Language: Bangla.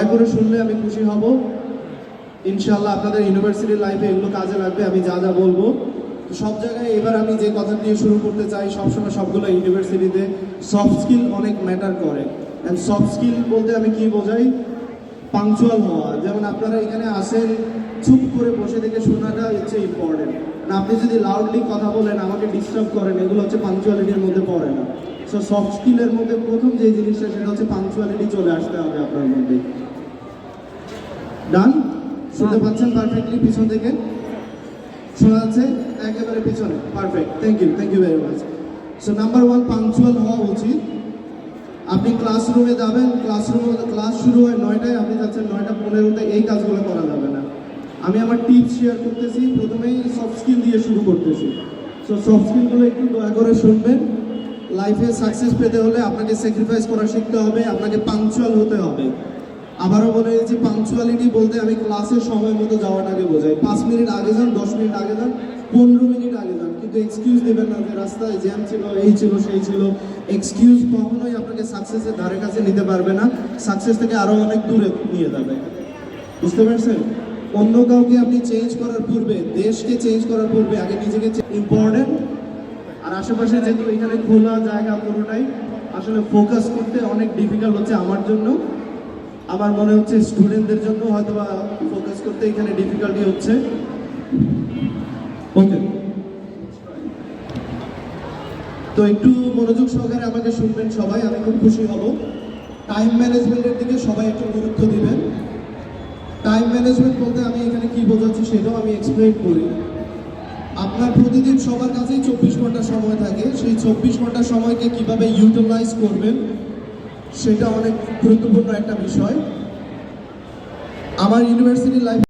দয়া করে শুনলে আমি খুশি হব। ইনশাআল্লাহ আপনাদের ইউনিভার্সিটি লাইফে এগুলো কাজে লাগবে আমি যা যা বলবো। সব জায়গায় এবার আমি যে কথা দিয়ে শুরু করতে চাই, সবসময় সবগুলো ইউনিভার্সিটিতে সফট স্কিল অনেক ম্যাটার করে। অ্যান্ড সফট স্কিল বলতে আমি কি বোঝাই, পাংচুয়াল হওয়া। যেমন আপনারা এখানে আসেন, চুপ করে বসে থেকে শোনাটা হচ্ছে ইম্পর্টেন্ট। আপনি যদি লাউডলি কথা বলেন, আমাকে ডিস্টার্ব করেন, এগুলো হচ্ছে পাংচুয়ালিটির মধ্যে পড়ে না। সো সফট স্কিলের মধ্যে প্রথম যে জিনিসটা সেটা হচ্ছে পাংচুয়ালিটি চলে আসতে হবে আপনার মধ্যে। ডান? শুনতে পাচ্ছেন পারফেক্টলি? পিছন থেকে শোনা যাচ্ছে? একেবারে পিছনে। Perfect, thank you very much. So number 1, punctual হওয়া উচিত। আপনি ক্লাসরুমে যাবেন, ক্লাস শুরু হয় 9টায়, আপনি যাচ্ছেন 9:15-তে, এই কাজগুলো করা যাবে না। আমি আমার টিপস শেয়ার করতেছি, প্রথমেই সফট স্কিল দিয়ে শুরু করতেছি। সো সফট স্কিলগুলো একটু দয়া করে শুনবেন। লাইফে সাকসেস পেতে হলে আপনাকে স্যাক্রিফাইস করা শিখতে হবে, আপনাকে পাংচুয়াল হতে হবে। আবারও বলে দিয়েছি, পাংচুয়ালিটি বলতে আমি ক্লাসের সময় মতো যাওয়াটাকে বোঝাই। 5 মিনিট আগে যান, 10 মিনিট আগে যান, 15 মিনিট আগে যান, কিন্তু এক্সকিউজ দেবেন না যে রাস্তায় জ্যাম ছিল, এই ছিল, সেই ছিল। এক্সকিউজ কখনোই আপনাকে সাকসেসের ধারে কাছে নিতে পারবে না, সাকসেস থেকে আরও অনেক দূরে নিয়ে যাবে। বুঝতে পারছেন? অন্য কাউকে আপনি চেঞ্জ করার পূর্বে, দেশকে চেঞ্জ করার পূর্বে আগে নিজেকে ইম্পর্টেন্ট। আর আশেপাশে যেহেতু এখানে খোলা জায়গা পুরোটাই, আসলে ফোকাস করতে অনেক ডিফিকাল্ট হচ্ছে আমার জন্য। আমার মনে হচ্ছে স্টুডেন্টদের জন্য হয়তো বা ফোকাস করতে এখানে ডিফিকাল্টি হচ্ছে। ওকে, তো একটু মনোযোগ সহকারে আমাকে শুনবেন সবাই, আমি খুব খুশি হব। টাইম ম্যানেজমেন্টের দিকে সবাই একটু গুরুত্ব দিবেন। টাইম ম্যানেজমেন্ট বলতে আমি এখানে কি বোঝাচ্ছি সেটাও আমি এক্সপ্লেইন করি। আপনার প্রতিদিন সবার কাছেই 24 ঘন্টা সময় থাকে, সেই 24 ঘন্টা সময়কে কিভাবে ইউটিলাইজ করবেন সেটা অনেক গুরুত্বপূর্ণ একটা বিষয়। আমার ইউনিভার্সিটি লাইফ